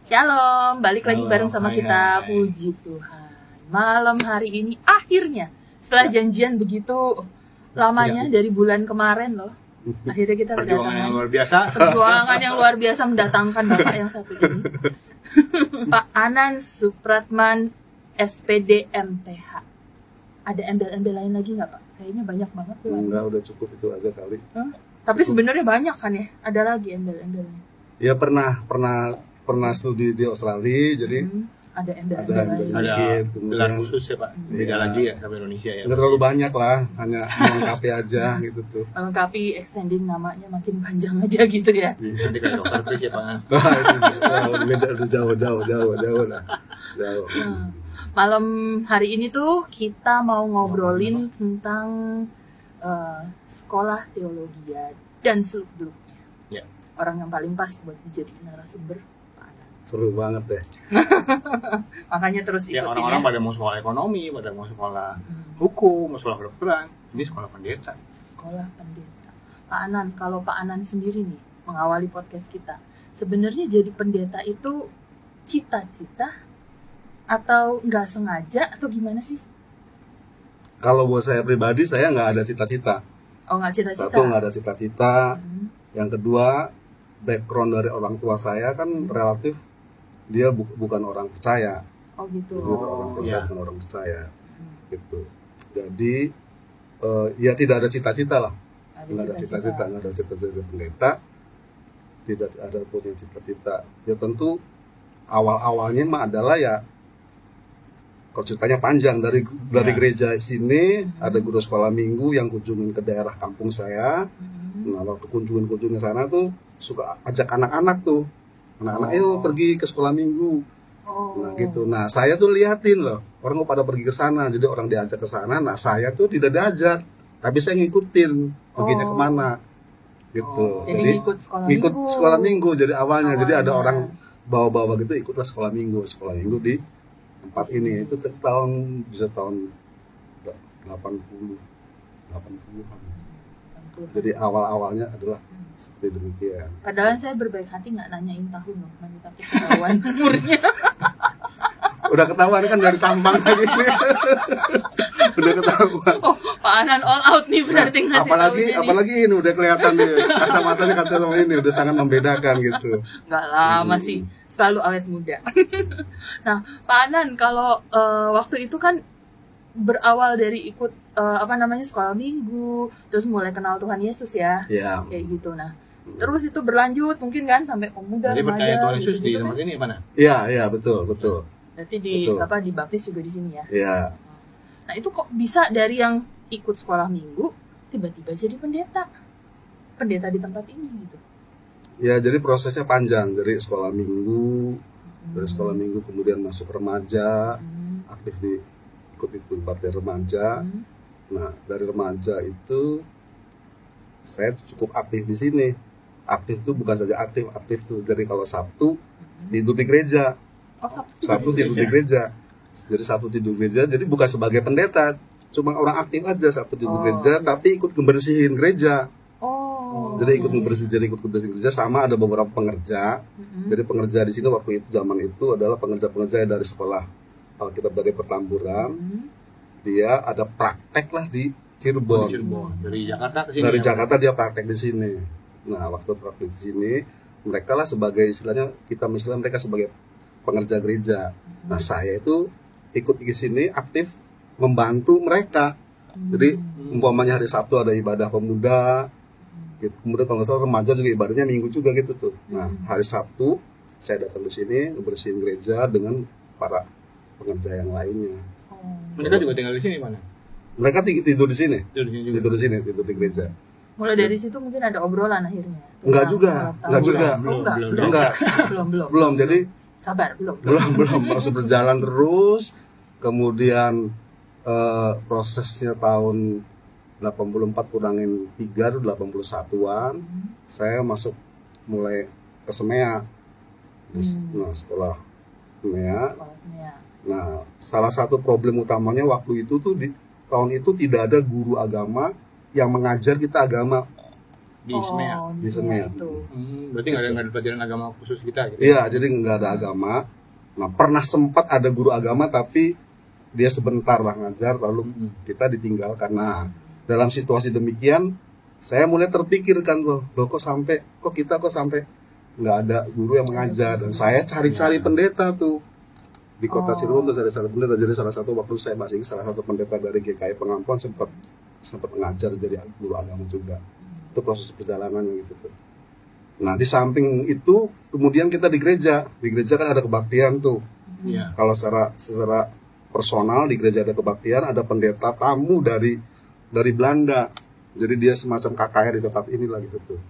Shalom, balik lagi Halo, bareng sama hai, kita. hai. Puji Tuhan. Malam hari ini akhirnya setelah janjian begitu lamanya dari bulan kemarin loh. Akhirnya kita Perjuangan yang kedatangan luar biasa. perjuangan yang luar biasa mendatangkan Bapak yang satu ini. Pak Anan Supratman SPD MTH. Ada embel-embel lain lagi nggak Pak? Kayaknya banyak banget tuh. Enggak, udah cukup itu aja kali. Tapi sebenarnya banyak kan ya? Ada lagi embel-embelnya. Ya pernah studi di Australia, jadi Ada ada embel-embel lain. embel-embel. Ada Sedikit, gelar kemudian- khusus ya Pak. Beda Iya. lagi ya sampai Indonesia ya. nggak terlalu banyak lah, hanya melengkapi aja gitu tuh. Melengkapi extending namanya makin panjang aja gitu ya. Nanti kayak dokter Chris ya Pak. Wah, itu beda, udah jauh lah. Jauh. Malam hari ini tuh kita mau ngobrolin tentang sekolah teologi dan seluk-beluknya. Ya. Orang yang paling pas buat dijadiin narasumber Pak Anan. Seru banget deh. Makanya terus Ya ikutin orang-orang ya. pada mau sekolah ekonomi, pada mau sekolah hukum, mau sekolah kedokteran. Ini sekolah pendeta. Sekolah pendeta. Pak Anan, kalau Pak Anan sendiri nih mengawali podcast kita, sebenarnya jadi pendeta itu cita-cita atau nggak sengaja atau gimana sih? Kalau buat saya pribadi, saya nggak ada cita-cita. Oh, nggak cita-cita. Satu, nggak ada cita-cita. Hmm. Yang kedua, background dari orang tua saya kan relatif dia bukan orang percaya. Oh gitu. Jadi orang tua saya iya. bukan orang percaya Hmm. gitu. Jadi ya tidak ada cita-cita lah. Ada Nggak ada cita-cita, nggak ada cita-cita pendeta, tidak ada punya cita-cita. Ya tentu awal-awalnya mah adalah ya, kalau ceritanya panjang dari Ya. gereja sini ada guru sekolah minggu yang kunjungin ke daerah kampung saya. Hmm. Nah waktu kunjungin sana tuh suka ajak anak-anak tuh, anak-anak Oh. pergi ke sekolah minggu. Oh. Nah gitu. Nah saya tuh liatin loh, orang kok pada pergi ke sana, jadi orang diajak ke sana. Nah saya tuh tidak diajak, tapi saya ngikutin perginya Oh. kemana, gitu. Oh. Jadi ngikut sekolah ngikut minggu. sekolah minggu. Jadi awalnya, jadi ada Awalnya. orang bawa-bawa gitu ikutlah sekolah minggu di tempat ini. Itu bisa tahun 80-an. Jadi awal-awalnya adalah seperti demikian. Padahal saya berbaik hati nggak nanyain tahun loh, nanti takut ketahuan umurnya. Udah ketahuan kan dari tampang tadi. Udah ketahuan. Oh, Pak Anan all out nih berarti ngasih tahunya nih. apalagi ini udah kelihatan nih kacamatanya kacamata ini udah sangat membedakan gitu. Nggak lah, masih selalu awet muda. Nah, Pak Anan, kalau waktu itu kan berawal dari ikut sekolah minggu, terus mulai kenal Tuhan Yesus ya, Ya. kayak gitu. Nah, terus itu berlanjut mungkin kan sampai pemuda, Jadi remaja. percaya Tuhan Yesus di gitu-gitu tempat kan. ini mana? Iya, betul. Berarti di Betul. dibaptis juga di sini ya. Iya. Nah, itu kok bisa dari yang ikut sekolah minggu tiba-tiba jadi pendeta di tempat ini gitu. Ya, jadi prosesnya panjang dari sekolah minggu, kemudian masuk remaja, aktif ikut bakti remaja. Nah, dari remaja itu saya cukup aktif di sini. Aktif tuh bukan saja aktif tuh dari kalau Sabtu tidur di gereja. Oh, Sabtu tidur di gereja. Jadi Sabtu tidur di gereja, jadi bukan sebagai pendeta, cuma orang aktif aja Sabtu tidur di gereja, tapi ikut ngebersihin gereja. Oh. Jadi ikut ngebersihin gereja sama ada beberapa pengerja. Jadi pengerja di sini waktu itu zaman itu adalah pengerja dari sekolah Alkitab dari Pertamburan. Dia ada praktek lah di Cirebon. Dari Jakarta ke sini. Dari ya, Pak? Jakarta dia praktek di sini. Nah, waktu praktek di sini, mereka lah sebagai mereka sebagai pengerja gereja. Nah, saya itu ikut di sini aktif membantu mereka. Jadi umpamanya hari Sabtu ada ibadah pemuda, gitu. Kemudian kalau nggak salah remaja juga ibadahnya minggu juga gitu tuh. Nah, hari Sabtu saya datang di sini bersihin gereja dengan para pengerja yang lainnya. Mereka juga tinggal di sini mana? Mereka tidur di sini, Tidur di sini juga. tidur di gereja. Mulai dari situ mungkin ada obrolan akhirnya. Enggak juga. Belum. Jadi Sabar, belum. Proses berjalan terus. Kemudian prosesnya tahun 84 kurangin 3 itu 81-an. saya mulai ke Semea. Nah, sekolah Semea. Sekolah Semea. Nah, salah satu problem utamanya waktu itu tuh di tahun itu tidak ada guru agama yang mengajar kita agama. Di Semea. Di Semea itu. Berarti nggak ada pelajaran agama khusus kita gitu? Iya, jadi nggak ada agama. Nah, pernah sempat ada guru agama tapi dia sebentar lah ngajar lalu kita ditinggalkan. Nah, dalam situasi demikian saya mulai terpikirkan loh kok kita sampai nggak ada guru yang mengajar, dan saya cari-cari pendeta tuh di kota Cirebon tuh cari pendeta. Jadi salah satu waktu saya masih salah satu pendeta dari GKI Pengampuan sempat mengajar jadi guru agama juga. Itu proses perjalanan gitu tuh. Nah, di samping itu kemudian kita di gereja kan ada kebaktian tuh. Iya. Kalau secara personal di gereja ada kebaktian, ada pendeta tamu dari Belanda. Jadi dia semacam KKR di tempat ini lah gitu tuh.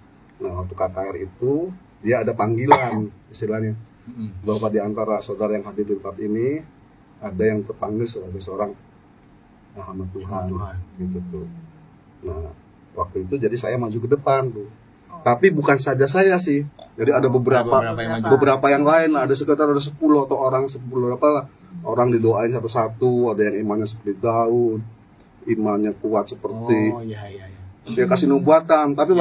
Nah, waktu KKR itu dia ada panggilan istilahnya. Bahwa di antara saudara yang hadir di tempat ini ada yang terpanggil sebagai seorang hamba Tuhan gitu tuh. Nah, waktu itu jadi saya maju ke depan tuh. Tapi bukan saja saya sih. Jadi ada beberapa yang lain lah. Ada sekitar 10 atau orang 10 apalah. Orang didoain satu-satu, ada yang imannya seperti Daud, imannya kuat seperti dia kasih nubuatan. Tapi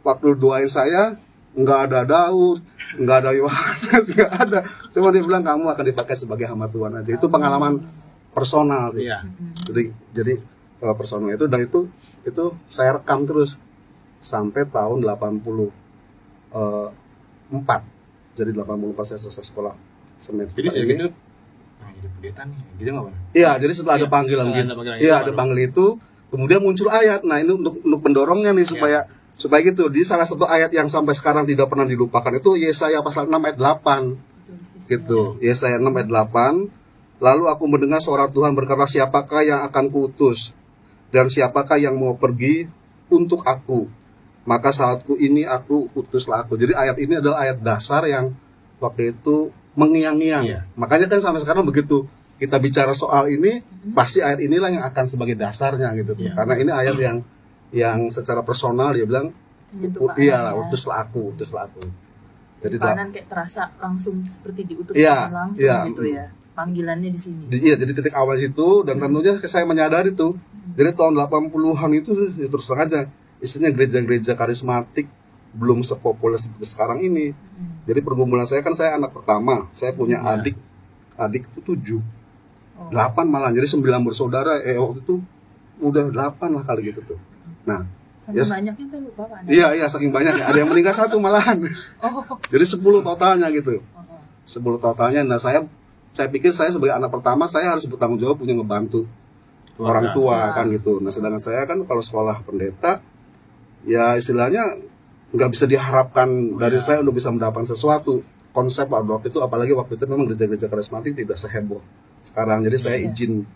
waktu doain saya nggak ada Daud, nggak ada Yohanes, nggak ada. Cuma dia bilang kamu akan dipakai sebagai hamba Tuhan aja. Itu pengalaman personal sih. Jadi personal itu, dan itu saya rekam terus sampai tahun 84. Jadi 84 saya selesai sekolah semester. Jadi saya gitu, jadi pendeta nih, gitu nggak Pak? Iya, jadi setelah ada panggilan gitu. Iya, ada panggilan itu, kemudian muncul ayat. Nah, ini untuk pendorongnya nih supaya gitu. Di salah satu ayat yang sampai sekarang tidak pernah dilupakan itu Yesaya pasal 6 ayat 8. Gitu. Yesaya 6 ayat 8. Lalu aku mendengar suara Tuhan berkata, siapakah yang akan kuutus? Dan siapakah yang mau pergi untuk aku? Maka saatku ini aku utuslah aku. Jadi ayat ini adalah ayat dasar yang waktu itu mengiang-ngiang. Makanya kan sampai sekarang begitu kita bicara soal ini, pasti ayat inilah yang akan sebagai dasarnya gitu. Karena ini ayat yang secara personal dia bilang, iyalah, utuslah aku. Jadi kanan kayak terasa langsung seperti diutus langsung gitu ya. Panggilannya di sini. Iya, jadi titik awal situ, dan tentunya saya menyadari tuh. Jadi tahun 80-an itu terus terang aja, istilahnya gereja-gereja karismatik belum sepopuler seperti sekarang ini. Jadi pergumulan saya kan, saya anak pertama, saya punya adik itu 7, 8 malah, jadi 9 bersaudara. Waktu itu udah 8 lah kali gitu tuh. Nah, saking banyaknya kan lupa Pak. Iya, saking banyaknya. Ada yang meninggal 1 malahan. Jadi 10 totalnya gitu. 10 totalnya. Nah, saya pikir saya sebagai anak pertama saya harus bertanggung jawab, punya ngebantu orang tua kan gitu. Nah, sedangkan saya kan kalau sekolah pendeta ya istilahnya nggak bisa diharapkan dari saya untuk bisa mendapatkan sesuatu. Konsep waktu itu, apalagi waktu itu memang gereja-gereja karismatik tidak seheboh sekarang. Jadi saya izin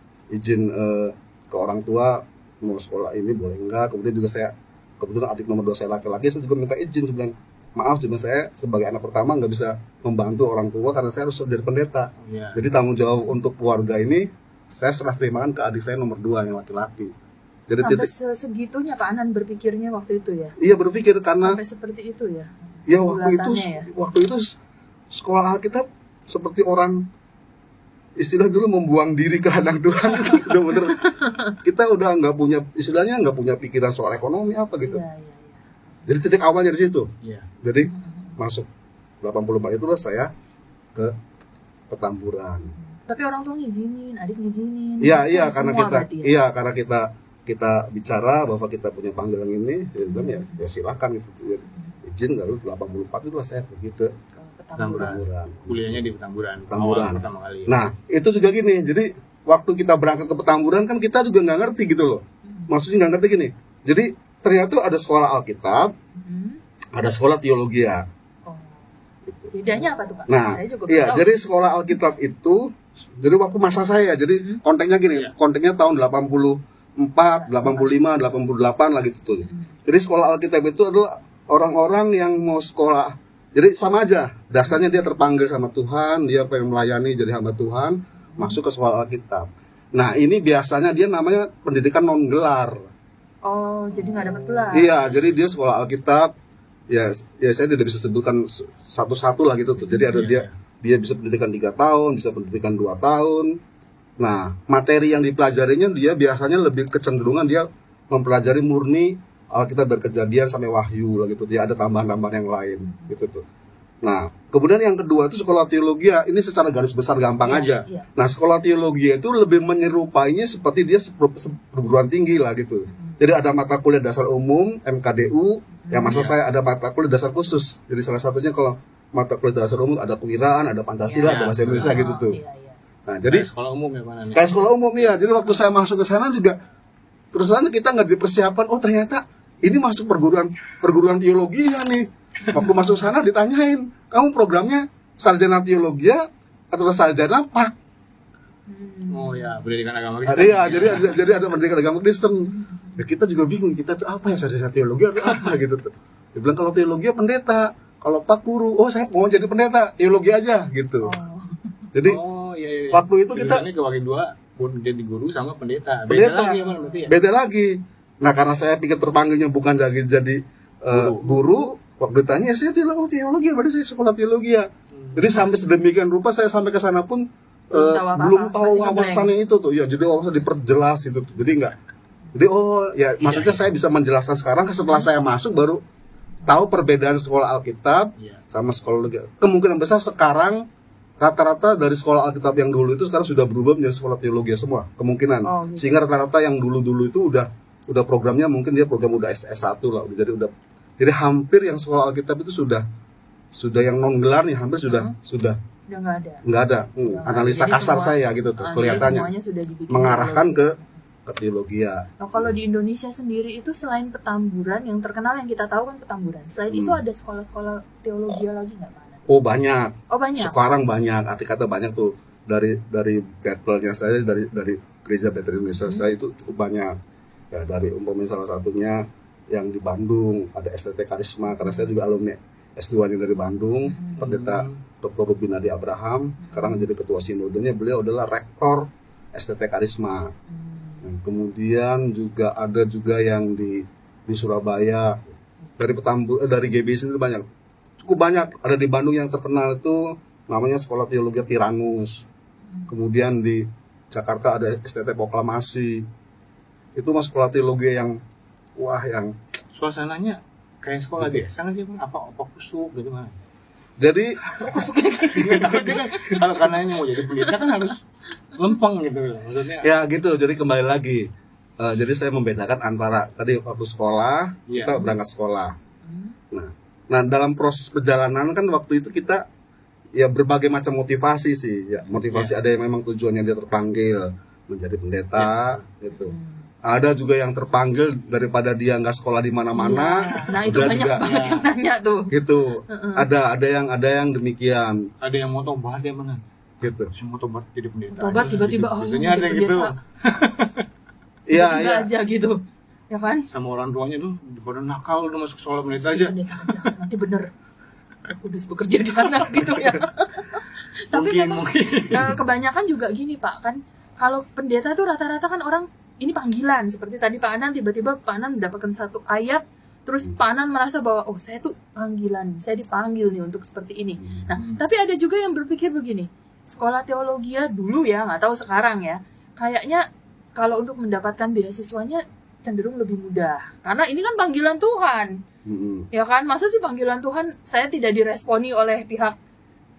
ke orang tua, mau sekolah ini boleh enggak. Kemudian juga saya, kebetulan adik nomor 2 saya laki-laki, saya juga minta izin sebenarnya. Maaf, cuma saya sebagai anak pertama nggak bisa membantu orang tua karena saya harus jadi pendeta. Jadi tanggung jawab untuk keluarga ini saya serah terimakan ke adik saya nomor 2 yang laki-laki. Jadi sampai segitunya Pak Anan berpikirnya waktu itu ya? Iya, berpikir karena sampai seperti itu ya? Ya waktu itu sekolah Alkitab seperti orang istilah dulu membuang diri ke hadang Tuhan. Bener-bener kita udah nggak punya, istilahnya nggak punya pikiran soal ekonomi apa gitu. Jadi titik awalnya di situ. Jadi masuk 84 itulah saya ke Petamburan. Tapi orang tua ngizinin, adik ngizinin. Iya, karena kita bicara bahwa kita punya panggilan ini, dia bilang ya silakan gitu. Izin, lalu 84 itulah saya pergi ke Petamburan. Kuliahnya di Petamburan. Pertama kali. Nah, itu juga gini. Jadi waktu kita berangkat ke Petamburan kan kita juga nggak ngerti gitu loh. Maksudnya nggak ngerti gini. Jadi ternyata ada sekolah Alkitab, ada sekolah teologi ya. Gitu. Bedanya apa tuh Pak? Nah, saya juga iya, jadi sekolah Alkitab itu, jadi waktu masa saya, jadi konteksnya gini, konteksnya tahun 84, 85, 88 lah gitu tuh. Jadi sekolah Alkitab itu adalah orang-orang yang mau sekolah, jadi sama aja, dasarnya dia terpanggil sama Tuhan, dia pengen melayani jadi hamba Tuhan, masuk ke sekolah Alkitab. Nah, ini biasanya dia namanya pendidikan non gelar. Oh, jadi nggak dapat gelar. Iya, jadi dia sekolah Alkitab, ya saya tidak bisa sebutkan satu-satu lah gitu tuh. Jadi ada dia bisa pendidikan 3 tahun, bisa pendidikan 2 tahun. Nah, materi yang dipelajarinya dia biasanya lebih kecenderungan dia mempelajari murni Alkitab berkejadian sampai Wahyu lah gitu. Dia ada tambahan-tambahan yang lain gitu tuh. Nah, kemudian yang kedua itu sekolah teologi. Ini secara garis besar gampang aja. Nah, sekolah teologi itu lebih menyerupainya seperti dia perguruan tinggi lah gitu. Jadi ada mata kuliah dasar umum, MKDU, yang maksud saya ada mata kuliah dasar khusus. Jadi salah satunya kalau mata kuliah dasar umum ada kewiraan, ada Pancasila, ada bahasa Indonesia gitu tuh. Nah, jadi sekolah umum ya mana? Kayak sekolah umum ya. Jadi waktu saya masuk ke sana juga terus terang kita nggak dipersiapkan. Oh ternyata ini masuk perguruan teologi ya nih. Waktu masuk sana ditanyain, kamu programnya sarjana teologi atau sarjana apa? Oh ya, pendidikan agama Kristen. Iya, jadi ada pendidikan agama Kristen. Ya, kita juga bingung, kita tuh apa ya sarjana teologi atau apa gitu tuh. Dia bilang kalau teologi pendeta, kalau Pak guru, oh saya mau jadi pendeta, teologi aja gitu. Jadi iya. waktu itu kita ini kebagi 2 pun jadi guru sama pendeta. Pendeta Lagi mana berarti ya? Beda lagi. Nah, karena saya pikir terpanggilnya bukan jadi guru, waktu ditanya saya teologi, berarti saya sekolah teologi ya. Jadi sampai sedemikian rupa saya sampai ke sana pun belum tahu wawasannya itu tuh. Ya, jadi wawasan diperjelas itu. Jadi enggak. Jadi maksudnya saya bisa menjelaskan sekarang setelah saya masuk baru tahu perbedaan sekolah Alkitab sama sekolah teologi. Kemungkinan besar sekarang rata-rata dari sekolah Alkitab yang dulu itu sekarang sudah berubah menjadi sekolah teologi semua, kemungkinan. Gitu. Sehingga rata-rata yang dulu-dulu itu udah programnya mungkin dia program udah S1 lah, jadi hampir yang sekolah Alkitab itu sudah yang non gelar nih hampir sudah nggak ada. Analisa jadi kasar saya gitu tuh kelihatannya mengarahkan ke teologi ya. Nah, kalau di Indonesia sendiri itu selain Petamburan yang terkenal yang kita tahu kan Petamburan, selain itu ada sekolah-sekolah teologi lagi nggak Pak? Oh banyak. Sekarang banyak. Arti kata banyak tuh dari Bethel-nya saya dari gereja Bethel Indonesia saya itu cukup banyak. Ya dari umpamanya salah satunya yang di Bandung ada STT Karisma karena saya juga alumni S2-nya dari Bandung, Pendeta Dr. Rubin Adi Abraham, sekarang jadi ketua sinodenya, beliau adalah rektor STT Karisma. Kemudian juga ada yang di Surabaya dari GBI sendiri banyak. Cukup banyak. Ada di Bandung yang terkenal itu namanya Sekolah Teologi Tiranus. Kemudian di Jakarta ada STT Proklamasi. Itu mas sekolah teologi yang suasananya kayak sekolah biasa nggak sih? Apa kusuk gitu kan? Jadi kalau karenanya mau jadi pendeta kan harus lempeng gitu maksudnya. Ya gitu. Jadi kembali lagi. Jadi saya membedakan antara tadi waktu sekolah kita berangkat sekolah. Nah dalam proses perjalanan kan waktu itu kita ya berbagai macam motivasi sih. Ya motivasi ada yang memang tujuannya dia terpanggil menjadi pendeta gitu. Ada juga yang terpanggil daripada dia nggak sekolah di mana-mana. Nah itu banyak banget yang nanya tuh. Gitu. Ada yang demikian. Ada yang mau tobat ya mana? Gitu. Saya mau tobat jadi pendeta. Tobat tiba-tiba biasanya ada gitu. Iya. aja gitu. Ya kan? Sama orang tuanya tuh pada nakal udah masuk sekolah pendeta aja. Nanti bener kudus bekerja di sana gitu ya. Tapi memang kebanyakan juga gini Pak kan. Kalau pendeta tuh rata-rata kan orang ini panggilan, seperti tadi Pak Anan tiba-tiba Pak Anan mendapatkan satu ayat, terus Pak Anan merasa bahwa saya tuh panggilan, saya dipanggil nih untuk seperti ini. Nah, tapi ada juga yang berpikir begini, sekolah teologi dulu ya, nggak tahu sekarang ya, kayaknya kalau untuk mendapatkan beasiswanya cenderung lebih mudah, karena ini kan panggilan Tuhan, ya kan? Masa sih panggilan Tuhan saya tidak diresponi oleh pihak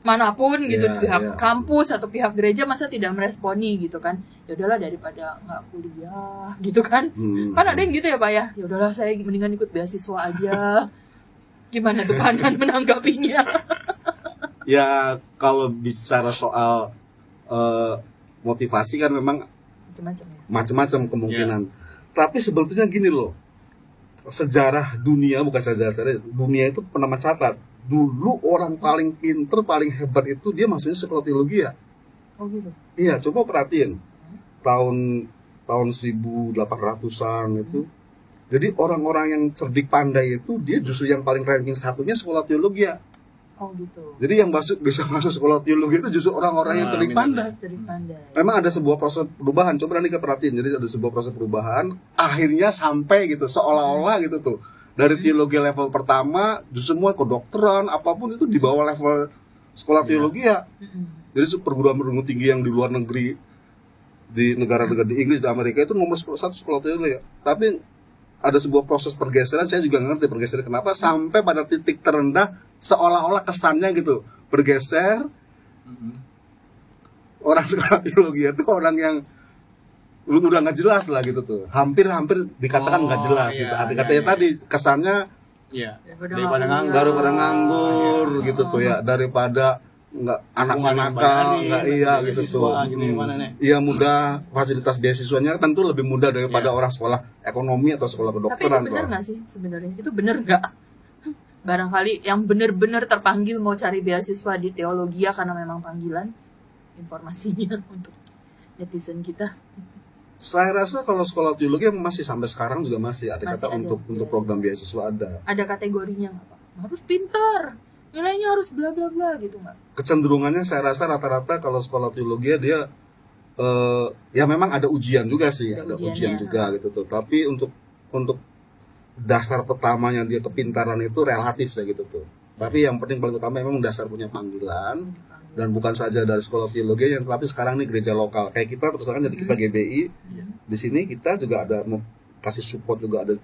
manapun gitu, pihak kampus atau pihak gereja masa tidak meresponi gitu kan? Ya udahlah daripada nggak kuliah gitu kan? Kan ada yang gitu ya Pak ya? Ya udahlah saya mendingan ikut beasiswa aja. Gimana tuh Pak Anan menanggapinya? Ya kalau bicara soal motivasi kan memang macam-macam kemungkinan. Tapi sebetulnya gini loh, sejarah dunia bukan sejarah dunia itu pernah mencatat dulu orang paling pinter, paling hebat itu dia masuknya sekolah teologi ya. Oh gitu. Iya, coba perhatiin. Tahun 1800-an itu. Jadi orang-orang yang cerdik pandai itu dia justru yang paling ranking satunya sekolah teologi ya. Oh gitu. Jadi yang bisa masuk sekolah teologi itu justru orang-orang yang cerdik pandai. Memang ada sebuah proses perubahan. Coba nanti kita perhatiin. Jadi ada sebuah proses perubahan akhirnya sampai gitu seolah-olah gitu tuh. dari teologi level pertama, semua kedokteran, apapun itu di bawah level sekolah teologi ya. Jadi perguruan tinggi yang di luar negeri, di negara-negara di Inggris, di Amerika itu nomor 1 sekolah teologi ya. Tapi ada sebuah proses pergeseran, saya juga ngerti pergeseran kenapa sampai pada titik terendah seolah-olah kesannya gitu bergeser. Orang sekolah teologi itu orang yang udah nggak jelas lah gitu tuh, hampir dikatakan nggak jelas gitu. Katanya tadi kesannya daripada nganggur gitu tuh ya, daripada nggak anak-anakan nggak gitu tuh. Iya, mudah, fasilitas beasiswanya tentu lebih mudah daripada orang sekolah ekonomi atau sekolah kedokteran. Tapi itu benar nggak sih sebenarnya? Itu benar nggak? Barangkali yang benar-benar terpanggil mau cari beasiswa di teologi ya karena memang panggilan, informasinya untuk netizen kita. Saya rasa kalau sekolah teologi masih sampai sekarang juga masih ada kata ada untuk program beasiswa ada. Ada kategorinya nggak Pak? Harus pintar, nilainya harus bla bla bla gitu nggak? Kecenderungannya saya rasa rata-rata kalau sekolah teologi dia ya memang ada ujian juga sih, ada ujian juga gitu tuh. Tapi untuk dasar pertamanya dia kepintaran itu relatif saya gitu tuh. Tapi yang paling utama memang dasar punya panggilan. Dan bukan saja dari sekolah teologi yang, tapi sekarang nih gereja lokal kayak kita terus jadi kita GBI di sini kita juga ada kasih support juga, ada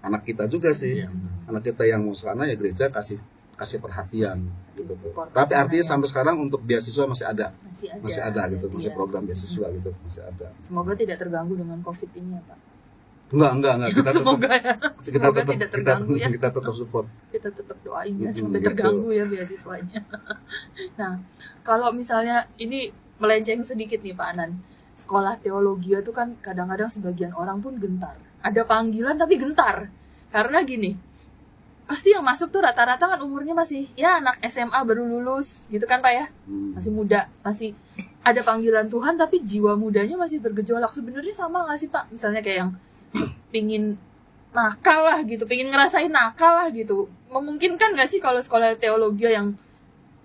anak kita juga sih, anak kita yang mau sana ya gereja kasih perhatian gitu tuh. Tapi artinya sampai sekarang untuk beasiswa masih ada gitu, masih program beasiswa gitu masih ada. Semoga tidak terganggu dengan COVID ini ya Pak. Enggak. Kita tetap support. Kita tetap doain ya sampai terganggu ya beasiswanya. Nah, kalau misalnya ini melenceng sedikit nih Pak Anan. Sekolah teologi itu kan kadang-kadang sebagian orang pun gentar. Ada panggilan tapi gentar. Karena gini, pasti yang masuk tuh rata-rata kan umurnya masih ya anak SMA baru lulus gitu kan Pak ya. Masih muda, masih ada panggilan Tuhan tapi jiwa mudanya masih bergejolak. Sebenarnya sama nggak sih Pak? Misalnya kayak yang pingin nakal lah gitu, pingin ngerasain nakal lah gitu, memungkinkan nggak sih kalau sekolah teologi yang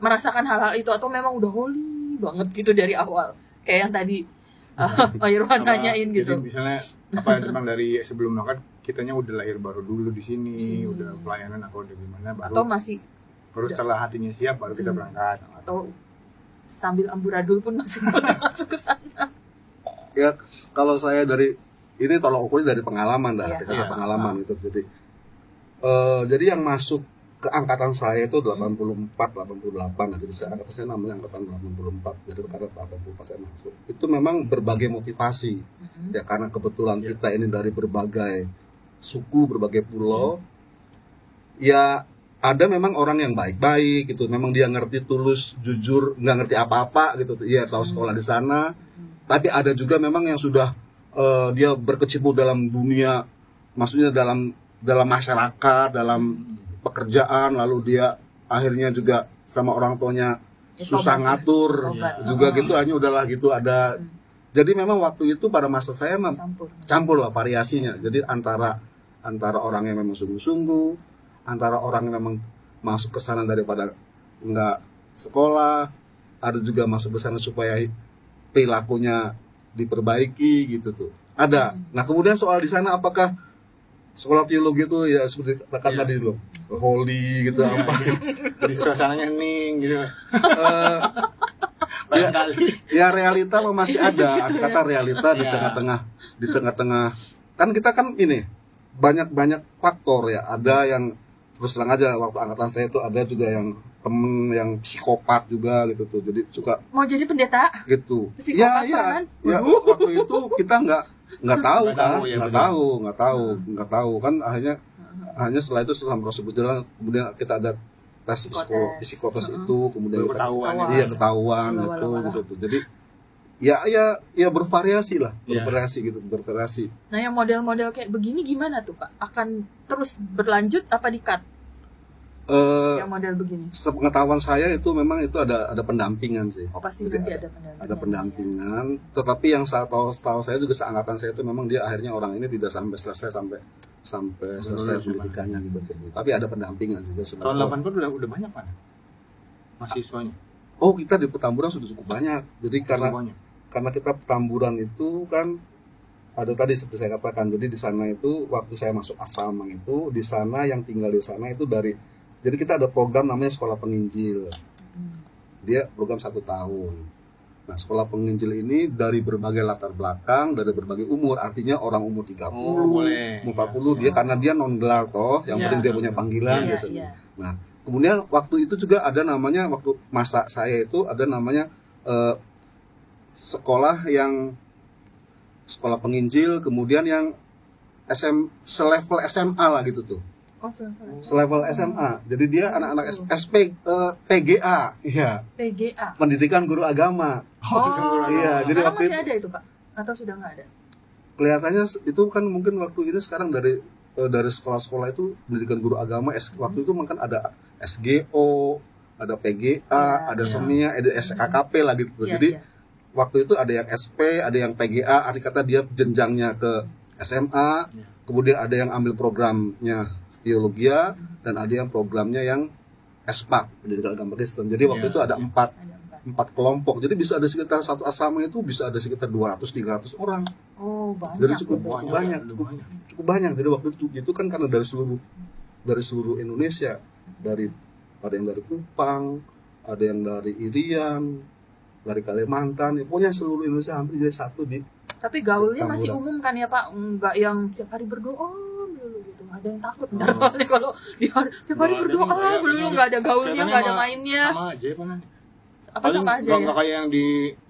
merasakan hal-hal itu, atau memang udah holy banget gitu dari awal kayak yang tadi Pak Irwan nanyain gitu. Jadi misalnya apa memang dari sebelum berangkat kitanya udah lahir baru dulu di sini, udah pelayanan atau udah gimana baru, atau masih setelah hatinya siap baru kita berangkat, atau sambil amburadul pun masih boleh masuk ke sana. Ya kalau saya dari ini tolong ukurnya dari pengalaman dah, pengalaman itu. Jadi yang masuk ke angkatan saya itu 84, 88. Jadi angkatan saya namanya angkatan 84. Jadi karena 84 saya masuk. Itu memang berbagai motivasi. Ya karena kebetulan kita ini dari berbagai suku, berbagai pulau. Ya ada memang orang yang baik-baik gitu. Memang dia ngerti tulus, jujur, nggak ngerti apa-apa gitu. Iya tahu sekolah di sana. Tapi ada juga memang yang sudah dia berkecimpung dalam dunia, maksudnya dalam masyarakat, dalam pekerjaan, lalu dia akhirnya juga sama orang tuanya susah ngatur juga gitu, hanya udahlah gitu ada. Jadi memang waktu itu pada masa saya campur lah variasinya. Jadi antara orang yang memang sungguh-sungguh, antara orang yang memang masuk ke sana daripada nggak sekolah, ada juga masuk ke sana supaya perilakunya diperbaiki gitu tuh. Ada. Nah, kemudian soal di sana apakah sekolah teologi itu ya seperti katakan tadi loh, holy gitu apa. Di suasananya hening gitu. Ya realita masih ada kata realita di tengah-tengah. Kan kita kan ini banyak faktor ya. Ada yang terus terang aja waktu angkatan saya itu ada juga yang temen yang psikopat juga gitu tuh, jadi suka mau jadi pendeta gitu. Psikopat ya waktu itu kita nggak tahu kan hanya setelah itu setelah proses berjalan kemudian kita ada tes psikotes itu kemudian ketahuan itu gitu. Jadi ya bervariasi lah, bervariasi. Nah, yang model-model kayak begini gimana tuh Pak? Akan terus berlanjut apa di-cut? Yang model begini. Sepengetahuan saya itu memang itu ada pendampingan sih. Oh, pasti nanti ada pendampingan. Ada pendampingan. Ya. Tetapi yang saya tahu saya juga seangkatan saya itu memang dia akhirnya orang ini tidak selesai pendidikannya gitu. Tapi ada pendampingan juga. Tahun 80 udah banyak Pak mahasiswanya. Oh, kita di Petamburan sudah cukup banyak. Jadi karena kita Petamburan itu kan ada tadi seperti saya katakan, jadi di sana itu waktu saya masuk asrama itu, di sana yang tinggal di sana itu jadi kita ada program namanya sekolah penginjil. Dia program 1 tahun. Nah, sekolah penginjil ini dari berbagai latar belakang, dari berbagai umur, artinya orang umur 30, 40, dia karena dia non gelar toh, yang penting dia punya panggilan biasanya. Nah, kemudian waktu itu juga ada namanya, waktu masa saya itu ada namanya sekolah penginjil, kemudian yang selevel SMA lah gitu tuh. Selevel SMA. Jadi dia anak-anak PGA, iya. PGA. Pendidikan Guru Agama. Iya, jadi waktu masih ada itu, Pak? Atau sudah nggak ada? Kelihatannya itu kan mungkin waktu ini sekarang dari sekolah-sekolah itu pendidikan guru agama, waktu itu kan ada SGO, ada PGA, ada SEMIA, ada SKKP lah gitu. Jadi waktu itu ada yang SP, ada yang PGA, arti kata dia jenjangnya ke SMA, kemudian ada yang ambil programnya teologia, dan ada yang programnya yang SPAK, pendidikan agama Kristen. Jadi waktu itu ada empat kelompok. Jadi bisa ada sekitar satu asrama itu bisa ada sekitar 200-300 orang. Oh, banyak. Jadi cukup banyak. Jadi waktu itu kan karena dari seluruh Indonesia, ada yang dari Kupang, ada yang dari Irian, dari Kalimantan, ya, pokoknya seluruh Indonesia hampir jadi satu di. Tapi gaulnya masih umum kan ya Pak, nggak yang tiap hari berdoa dulu gitu. Ada yang takut ntar soalnya kalau tiap hari berdoa dulu nggak ada gaulnya, nggak ada mainnya. Sama aja apa sama aja ya? Nggak kayak yang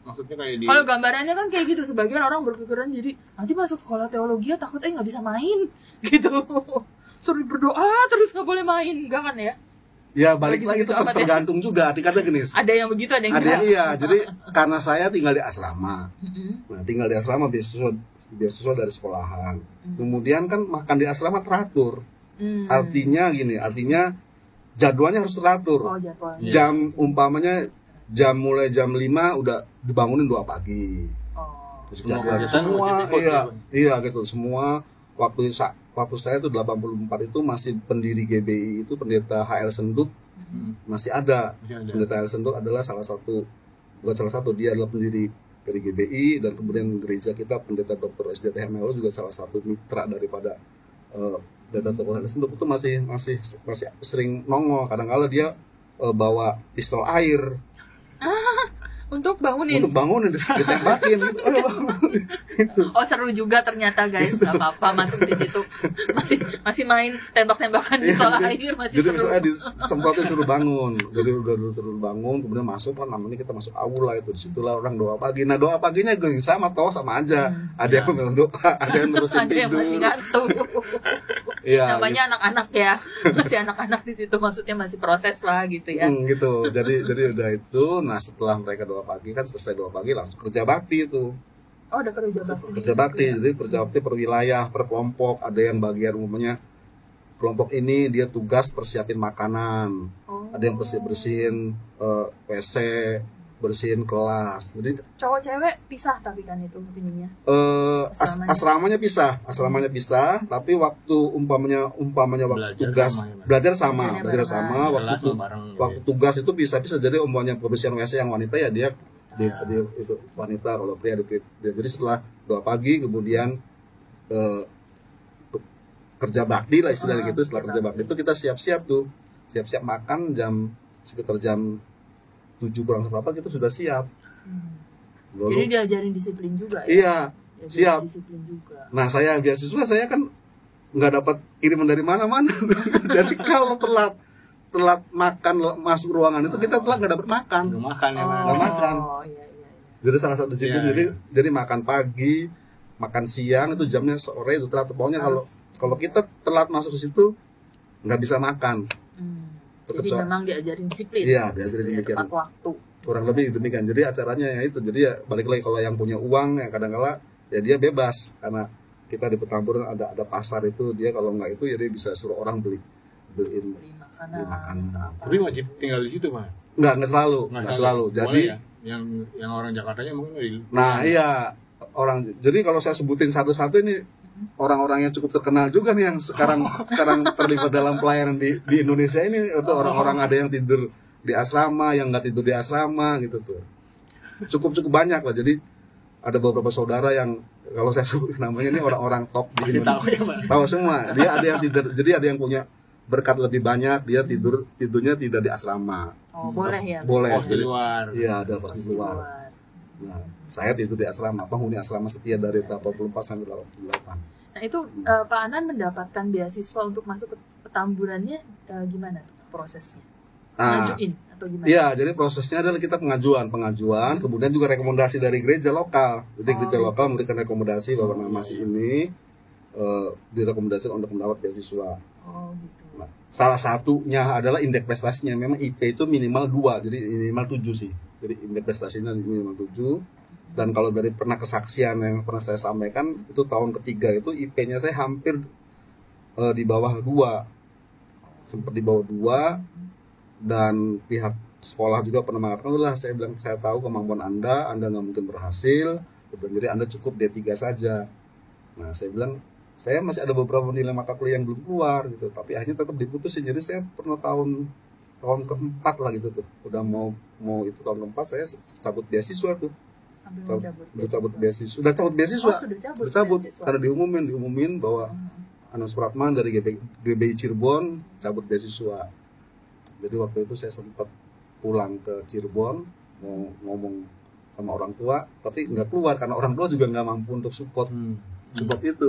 maksudnya kayak di. Kalau gambarannya kan kayak gitu, sebagian orang berpikiran jadi nanti masuk sekolah teologi takutnya nggak bisa main gitu. Suruh berdoa terus nggak boleh main, enggak kan ya? Ya balik lagi itu tergantung juga. Dikata gini. Ada yang begitu, ada yang enggak. Iya, jadi karena saya tinggal di asrama. Nah, tinggal di asrama beasiswa dari sekolahan. Kemudian kan makan di asrama teratur. Artinya jadwalnya harus teratur. Oh, jadwalnya. Jam umpamanya mulai jam 5 udah dibangunin 2 pagi. Oh. Semua iya gitu. Semua waktu saya itu 84 itu masih pendiri GBI itu pendeta HL Senduk masih ada. Pendeta HL Senduk adalah dia adalah pendiri dari GBI, dan kemudian gereja kita pendeta Dr. SDT Melo juga salah satu mitra daripada pendeta Dr. HL Senduk itu masih sering nongol, kadang-kala dia bawa pistol air. Untuk bangunin ditembakin gitu. Oh, seru juga ternyata guys, nggak apa-apa masuk di situ, masih main tembak-tembakan di sekolah air masih jadi seru. misalnya disemprotin suruh bangun, jadi udah suruh bangun, kemudian masuk kan, namanya kita masuk aula itu, disitulah orang doa pagi. Nah doa paginya gue sama aja, ada yang berdoa, ada yang terusin tidur, ada yang masih ngantuk. Namanya gitu. Anak-anak ya, masih anak-anak di situ, maksudnya masih proses lah gitu ya. Gitu. Jadi udah itu. Nah setelah mereka doa pagi kan, selesai doa pagi langsung kerja bakti itu. Oh, udah kerja bakti. Jadi kerja bakti per wilayah, per kelompok. Ada yang bagian umumnya kelompok ini dia tugas persiapin makanan. Ada yang bersihin WC, bersihin kelas. Jadi cowok cewek pisah tapi kan itu ininya. Asramanya pisah, tapi waktu umpamanya waktu tugas belajar sama. Waktu tugas itu bisa jadi umpamanya kebersihan WC yang wanita ya dia itu wanita, kalau pria dia. Jadi setelah doa pagi kemudian kerja bakti lah istilahnya gitu. Setelah kerja bakti itu kita siap-siap makan sekitar jam 7 kurang seberapa kita sudah siap. Jadi diajarin disiplin juga ya? Iya, siap. Disiplin juga. Nah saya beasiswa, saya kan nggak dapat kiriman dari mana-mana. Jadi kalau telat makan masuk ruangan itu kita telat nggak dapat makan. Nggak makan ya. Nggak makan. Iya. Jadi salah satu disiplin. Jadi makan pagi, makan siang itu jamnya sore itu telat. Pokoknya kalau kita telat masuk ke situ nggak bisa makan. Jadi memang diajarin disiplin. Iya, diajarin demikian. Tepat waktu. Kurang lebih demikian. Jadi acaranya ya itu. Jadi ya balik lagi, kalau yang punya uang ya kadang-kala ya dia bebas, karena kita di Petamburan ada pasar itu, dia kalau nggak itu ya dia bisa suruh orang beliin makanan. Tapi wajib tinggal di situ, Pak? Nggak selalu. Jadi ya? yang orang Jakartanya mungkin. Nah, iya orang. Jadi kalau saya sebutin satu-satu ini orang-orang yang cukup terkenal juga nih yang sekarang terlibat dalam pelayanan di Indonesia ini. Itu orang-orang ada yang tidur di asrama, yang nggak tidur di asrama gitu tuh. Cukup banyak lah. Jadi ada beberapa saudara yang kalau saya sebut namanya ini orang-orang top di Pasti tahu ya, Pak. tahu semua. Dia ada yang tidur, jadi ada yang punya berkat lebih banyak, dia tidurnya tidak di asrama. Oh, boleh ya. Boleh. Pos di luar. Iya, ada pos di luar. Nah, saya tidur di asrama, penghuni asrama setia dari tahun 84 sampai 88. Nah, itu Pak Anan mendapatkan beasiswa untuk masuk ke Petamburannya gimana tuh prosesnya? Nah, Ngajuin atau gimana? iya, jadi prosesnya adalah kita pengajuan, kemudian juga rekomendasi dari gereja lokal. Jadi gereja lokal memberikan rekomendasi bahwa nama si ini direkomendasikan untuk mendapat beasiswa. Oh, gitu. Nah, salah satunya adalah indeks prestasinya. Memang IP itu minimal 2, jadi minimal 7 sih. Jadi indeks prestasinya minimal 7. Dan kalau dari pernah kesaksian yang pernah saya sampaikan, itu tahun ketiga itu IP-nya saya hampir di bawah 2. Sempat di bawah 2. Dan pihak sekolah juga pernah mengatakan, lah saya bilang, saya tahu kemampuan Anda nggak mungkin berhasil, jadi Anda cukup D3 saja. Nah, saya bilang, saya masih ada beberapa nilai mata kuliah yang belum keluar gitu, tapi akhirnya tetap diputusin. Jadi saya pernah tahun keempat lah gitu tuh, udah mau itu tahun keempat saya cabut beasiswa tuh. Cabut beasiswa. Sudah cabut beasiswa. Sudah cabut. Karena diumumin bahwa Anas Pratman dari GBI Cirebon cabut beasiswa. Jadi waktu itu saya sempat pulang ke Cirebon mau ngomong sama orang tua, tapi nggak keluar karena orang tua juga nggak mampu untuk support itu.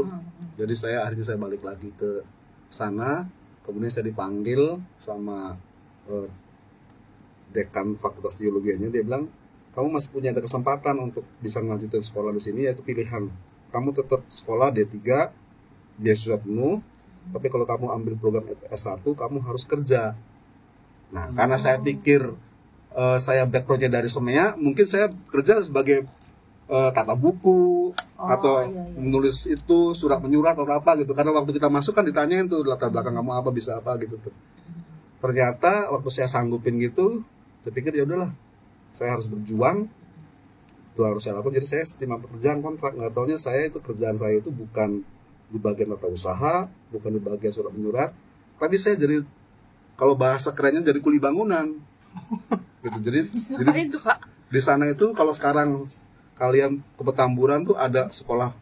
Jadi akhirnya saya balik lagi ke sana. Kemudian saya dipanggil sama dekan Fakultas Teologianya. Dia bilang, kamu masih punya ada kesempatan untuk bisa melanjutkan sekolah di sini, yaitu pilihan. Kamu tetap sekolah D3 beasiswa penuh, tapi kalau kamu ambil program S1 kamu harus kerja. Nah, karena saya pikir saya backgroundnya dari Semea, mungkin saya kerja sebagai tata buku atau menulis itu surat menyurat atau apa gitu. Karena waktu kita masuk kan ditanyain tuh latar belakang kamu apa, bisa apa gitu tuh. Ternyata waktu saya sanggupin gitu, saya pikir ya udahlah, saya harus berjuang, itu harus saya lakukan. Jadi saya terima pekerjaan kontrak. Nggak taunya saya itu kerjaan saya itu bukan di bagian tata usaha, bukan di bagian surat menyurat, tapi saya jadi, kalau bahasa kerennya jadi kuli bangunan gitu. Jadi itu, Pak? Di sana itu kalau sekarang kalian ke Petamburan tuh ada sekolah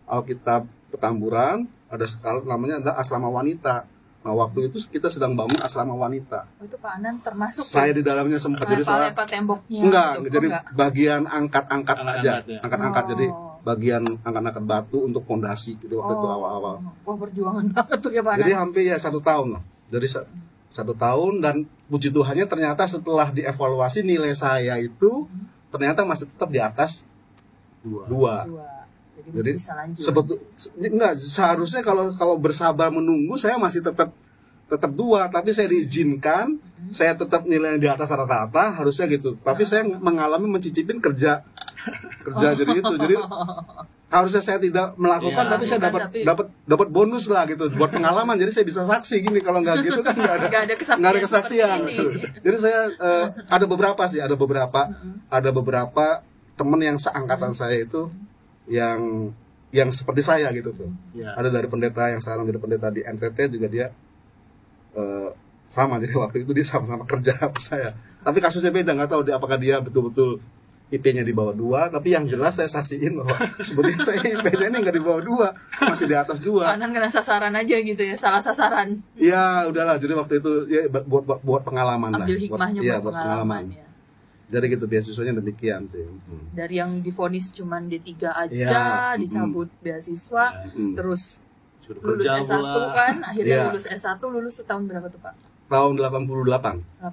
Alkitab Petamburan, ada sekolah namanya ada asrama wanita. Nah, waktu itu kita sedang bangun asrama wanita. Oh, itu Pak Anan termasuk? Saya di dalamnya sempat jadi salah. Temboknya? Enggak, jadi bagian angkat-angkat aja, ya. angkat-angkat. Jadi bagian angkat-angkat batu untuk fondasi gitu waktu itu awal-awal. Wah, perjuangan banget tuh ya Pak Anan. Jadi hampir ya 1 tahun lah. Jadi 1 tahun, dan puji Tuhannya ternyata setelah dievaluasi nilai saya itu ternyata masih tetap di atas 2. Jadi bisa lanjut. Enggak, seharusnya kalau bersabar menunggu saya masih tetap 2, tapi saya diizinkan, saya tetap nilai di atas rata-rata harusnya gitu. Tapi saya mengalami mencicipin kerja jadi itu. Jadi harusnya saya tidak melakukan, tapi saya dapat bonus lah gitu buat pengalaman. Jadi saya bisa saksi gini, kalau nggak gitu kan nggak ada kesaksian. Jadi saya ada beberapa teman yang seangkatan saya itu yang seperti saya gitu tuh. Ada dari pendeta yang sekarang jadi pendeta di NTT juga, dia sama. Jadi waktu itu dia sama-sama kerja sama saya. Tapi kasusnya beda, nggak tahu apakah dia betul-betul IP-nya di bawah 2, tapi yang jelas saya saksiin bahwa sebetulnya saya IP-nya ini nggak di bawah 2, masih di atas 2. Kanan kena sasaran aja gitu ya, salah sasaran. Ya udahlah, jadi waktu itu ya buat pengalaman. Ambil hikmahnya buat pengalaman. Ya. Jadi gitu, beasiswanya demikian sih. Dari yang divonis cuman D3 aja, dicabut beasiswa, terus lulus S1 kan, akhirnya lulus S1, lulus tahun berapa tuh Pak? Tahun 88.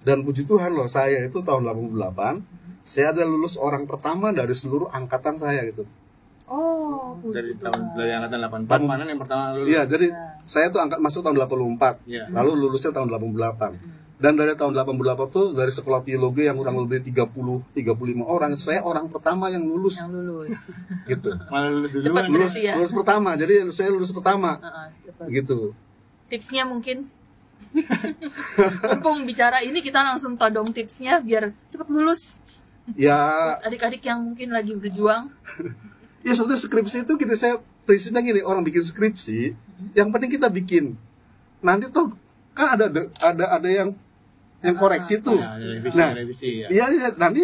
Dan puji Tuhan loh, saya itu tahun 88, saya adalah lulus orang pertama dari seluruh angkatan saya gitu. Oh, puji Tuhan. Dari angkatan 84, mana yang pertama lulus? Iya, jadi saya tuh masuk tahun 84, lalu lulusnya tahun 88. Dan dari tahun 88 tuh dari sekolah teologi yang kurang lebih 35 orang, saya orang pertama yang lulus. Gitu. Malah lulus duluan. Lulus pertama. Jadi saya lulus pertama. Gitu. Tipsnya mungkin mumpung bicara ini kita langsung todong tipsnya biar cepat lulus. Ya, adik-adik yang mungkin lagi berjuang. Ya sebetulnya skripsi itu gitu, saya prinsipnya gini, orang bikin skripsi, yang penting kita bikin. Nanti tuh kan ada yang koreksi tuh. Revisi, nanti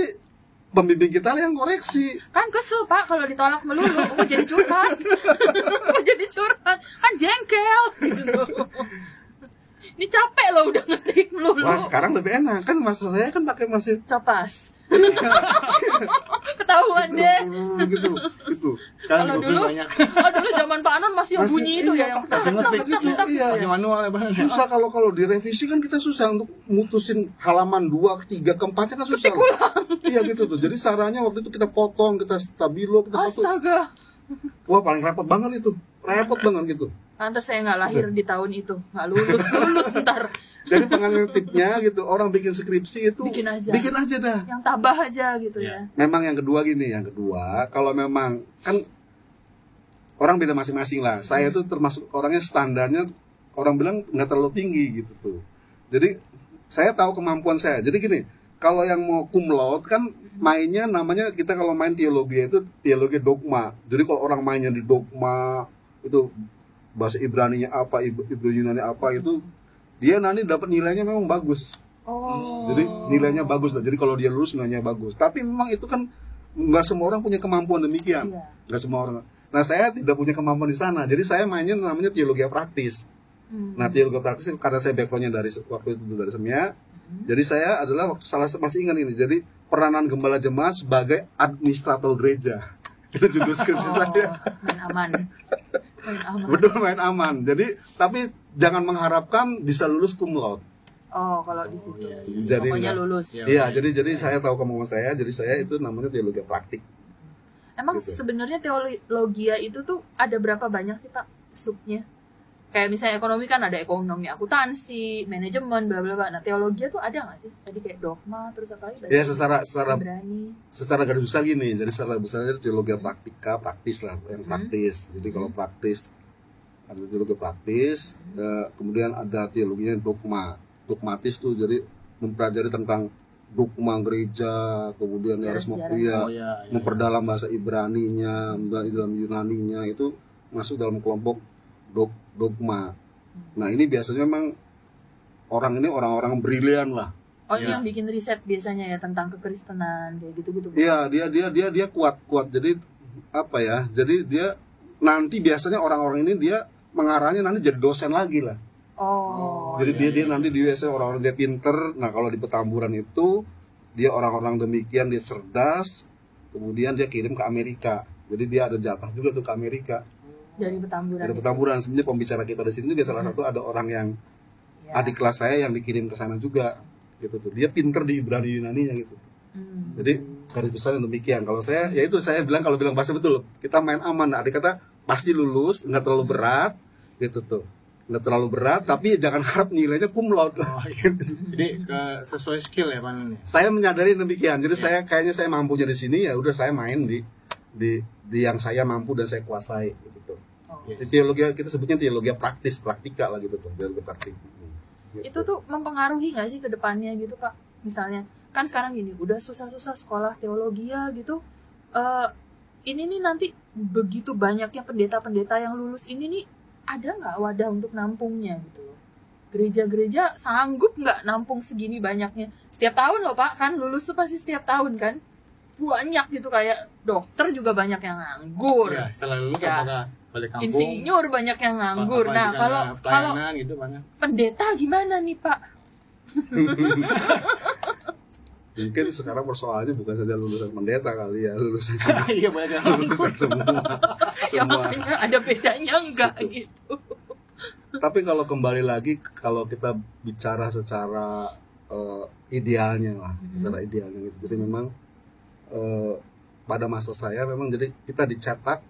pembimbing kita yang koreksi. Kan kesel Pak kalau ditolak melulu, kok jadi curhat. Kok jadi curhat, kan jengkel gitu. Ini capek loh udah ngetik melulu. Wah, sekarang lebih enak kan, mas saya kan pakai mesin Copas. Ketahuan deh. gitu. Sekarang Kalau lebih dulu, banyak. dulu zaman Pak Anon masih yang Masih, bunyi itu iya, ya, yang Tapi masih iya. masih manual ya Bang. Susah kalau direvisi kan, kita susah untuk mutusin halaman 2, 3, ke-4 kan susah. Iya gitu tuh. Jadi caranya waktu itu kita potong, kita stabilo, kita satu. Astaga. Wah, paling repot banget itu. Repot banget gitu. Pantes saya nggak lahir di tahun itu, nggak lulus ntar. Jadi pengambil tipnya gitu, orang bikin skripsi itu Bikin aja dah. Yang tabah aja gitu ya. Memang yang kedua gini, kalau memang kan orang beda masing-masing lah. Saya tuh termasuk orangnya standarnya orang bilang nggak terlalu tinggi gitu tuh. Jadi saya tahu kemampuan saya. Jadi gini, kalau yang mau cum laude kan mainnya namanya, kita kalau main teologi itu teologi dogma. Jadi kalau orang mainnya di dogma itu bahasa Ibraninya apa, Ibrani Yunani apa, itu dia nanti dapat nilainya memang bagus. Oh. Jadi nilainya bagus lah. Jadi kalau dia lulus nilainya bagus. Tapi memang itu kan nggak semua orang punya kemampuan demikian. Iya. Nggak semua orang. Nah, saya tidak punya kemampuan di sana. Jadi saya mainnya namanya teologi praktis. Nah, teologi praktis karena saya backgroundnya dari waktu itu dari Semia. Jadi saya adalah masih ingat ini. Jadi peranan gembala jemaat sebagai administrator gereja. Itu judul skripsi saya. Main aman. Betul, main aman. Jadi tapi jangan mengharapkan bisa lulus cum laude. Oh, kalau di situ. Jadi Pokoknya lulus. Iya, jadi saya tahu kemampuan saya. Jadi saya itu namanya teologi praktik. Emang Gitu. sebenarnya teologia itu tuh ada berapa banyak sih Pak subnya? Kayak misalnya ekonomi kan ada ekonomi akuntansi, manajemen, bla bla bla. Nah, teologia tuh ada nggak sih? Tadi kayak dogma, terus apa lagi? Ya secara Ibrani. garis besar gini. Jadi secara besarnya teologi praktis lah, yang praktis. Jadi kalau praktis ada teologi praktis, kemudian ada teologinya dogmatis tuh, jadi mempelajari tentang dogma gereja, kemudian harus memperdalam bahasa Ibraninya, dalam Yunaninya, itu masuk dalam kelompok dogma. Nah, ini biasanya memang orang-orang brilian lah. Oh, ini yang bikin riset biasanya ya tentang kekristenan kayak gitu-gitu. Iya, dia kuat. Jadi apa ya? Jadi dia nanti biasanya orang-orang ini dia mengarahnya nanti jadi dosen lagi lah. Oh. Jadi dia nanti di USA orang-orang dia pinter. Nah, kalau di Petamburan itu dia orang-orang demikian, dia cerdas. Kemudian dia kirim ke Amerika. Jadi dia ada jatah juga tuh ke Amerika. Dari Petamburan. Dari Petamburan. Sebenarnya pembicara kita di sini juga salah satu ada orang yang adik kelas saya yang dikirim ke sana juga. Gitu tuh. Dia pinter di Ibrani Yunaninya gitu. Jadi garis besar demikian. Kalau saya, ya itu saya bilang, kalau bilang bahasa betul, kita main aman. Adik kata pasti lulus, nggak terlalu berat, gitu tuh. Nggak terlalu berat, tapi jangan harap nilainya cum laude. Jadi sesuai skill ya Pak. Saya menyadari demikian. Jadi saya kayaknya saya mampunya di sini, ya udah saya main di yang saya mampu dan saya kuasai gitu. Teologi kita sebutnya teologi praktika lah gitu tuh, teologi praktik. Gitu. Itu tuh mempengaruhi nggak sih ke depannya gitu Pak? Misalnya kan sekarang gini, udah susah-susah sekolah teologi gitu. Ini nih nanti begitu banyaknya pendeta-pendeta yang lulus ini nih, ada nggak wadah untuk nampungnya gitu loh? Gereja-gereja sanggup nggak nampung segini banyaknya? Setiap tahun loh Pak, kan lulus tuh pasti setiap tahun kan? Banyak gitu, kayak dokter juga banyak yang nganggur. Ya, setelah lulus Ya. apakah balik kampung? Insinyur banyak yang nganggur. Nah, kalau gitu banyak. pendeta gimana nih Pak? Mungkin sekarang persoalannya bukan saja lulusan pendeta kali ya, lulusan Iya, banyak yang lulusan semua. Ya makanya ada bedanya enggak gitu. Tapi kalau kembali lagi, kalau kita bicara secara idealnya lah, secara idealnya gitu. Jadi memang pada masa saya memang jadi kita dicetak,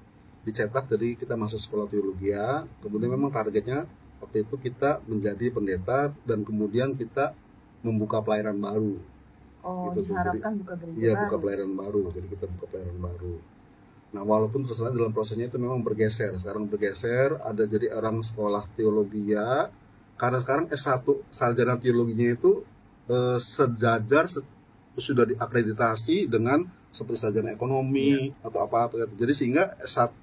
jadi kita masuk sekolah teologi, kemudian memang targetnya waktu itu kita menjadi pendeta dan kemudian kita membuka pelayanan baru. Oh, gitu. diharapkan buka gereja Iya, baru. buka pelayanan baru. Jadi kita buka pelayanan baru. Nah, walaupun terus terang dalam prosesnya itu memang bergeser. Sekarang bergeser, ada jadi orang sekolah teologi, karena sekarang S1 sarjana teologinya itu sejajar sudah diakreditasi dengan seperti sarjana ekonomi atau apa-apa. Jadi sehingga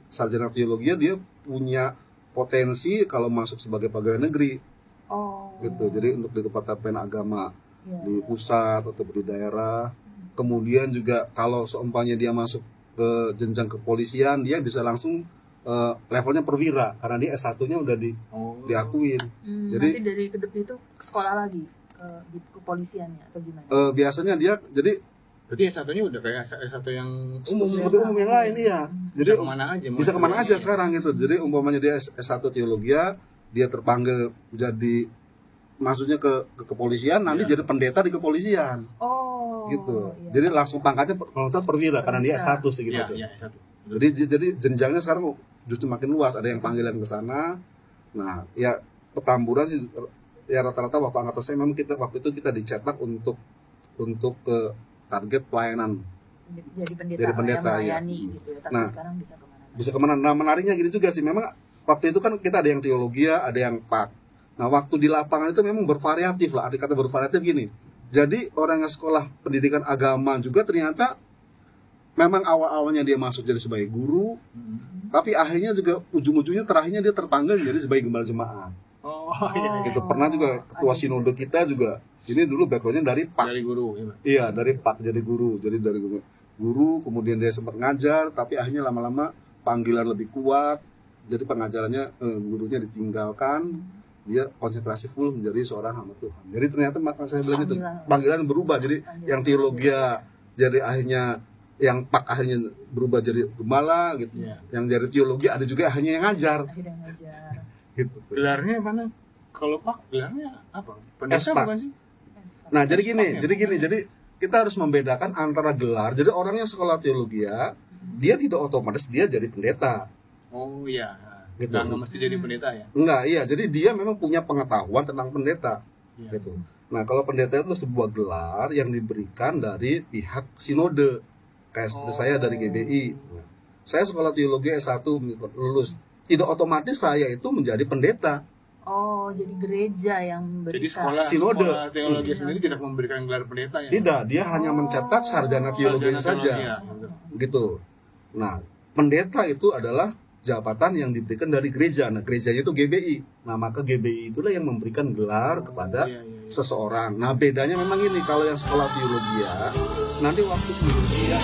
sarjana teologinya dia punya potensi kalau masuk sebagai pegawai negeri. Oh. Gitu. Jadi untuk di departemen agama di pusat atau di daerah Kemudian juga kalau seumpamanya dia masuk ke jenjang kepolisian, dia bisa langsung levelnya perwira karena dia S1-nya udah diakuin. Jadi nanti dari kedep itu sekolah lagi di kepolisiannya atau gimana? Biasanya dia jadi S1-nya udah kayak S1 yang umum yang lain ya. Jadi bisa kemana aja sekarang gitu. Jadi umpamanya dia S1 teologi, dia terpanggil jadi maksudnya ke kepolisian, nanti jadi pendeta di kepolisian. Oh. Gitu. Iya. Jadi langsung pangkatnya kalau saya perwira karena dia S1 sih gitu. Iya, S1. Jadi jenjangnya sekarang justru makin luas, ada yang panggilan ke sana. Nah, ya Petamburan sih ya rata-rata waktu angkatan saya memang waktu itu kita dicetak untuk ke target pelayanan. Jadi pendeta ya. Gitu ya. Tapi nah, sekarang bisa kemana-mana. Bisa kemana. Nah, menariknya gini juga sih, memang waktu itu kan kita ada yang teologi, ada yang PAK. Nah, waktu di lapangan itu memang bervariatif lah. Arti kata bervariatif gini. Jadi orang yang sekolah pendidikan agama juga ternyata memang awal-awalnya dia masuk jadi sebagai guru, tapi akhirnya juga ujung-ujungnya terakhirnya dia terpanggil jadi sebagai gembala jemaat. Gitu. Pernah juga ketua sinode kita juga ini dulu backgroundnya dari PAK. Dari guru, iya dari PAK jadi guru. Jadi dari guru, kemudian dia sempat ngajar, tapi akhirnya lama-lama panggilan lebih kuat. Jadi pengajarannya gurunya ditinggalkan, dia konsentrasi full menjadi seorang hamba Tuhan. Jadi ternyata maka saya bilang itu panggilan berubah. Jadi yang teologi jadi akhirnya yang PAK akhirnya berubah jadi gembala gitu. Yang dari teologi ada juga akhirnya yang ngajar. Gitu. Gelarnya mana? Kalau PAK gelarnya apa? Pendeta bukan sih? Nah, jadi gini. Jadi kita harus membedakan antara gelar. Jadi orang yang sekolah teologi dia tidak otomatis dia jadi pendeta. Oh iya. Gitu. Nggak mesti jadi pendeta ya? Enggak, iya. Jadi dia memang punya pengetahuan tentang pendeta. Gitu. Nah, kalau pendeta itu sebuah gelar yang diberikan dari pihak sinode. Kayak seperti saya dari GBI. Saya sekolah teologi S1 lulus. Tidak otomatis saya itu menjadi pendeta. Oh, jadi gereja yang memberikan. Jadi sekolah teologi sendiri tidak memberikan gelar pendeta ya? Tidak, dia hanya mencetak sarjana teologi saja. Gitu. Nah, pendeta itu adalah jabatan yang diberikan dari gereja. Nah, gerejanya itu GBI. Nah, maka GBI itulah yang memberikan gelar kepada seseorang. Nah, bedanya memang ini, kalau yang sekolah teologi nanti waktu usia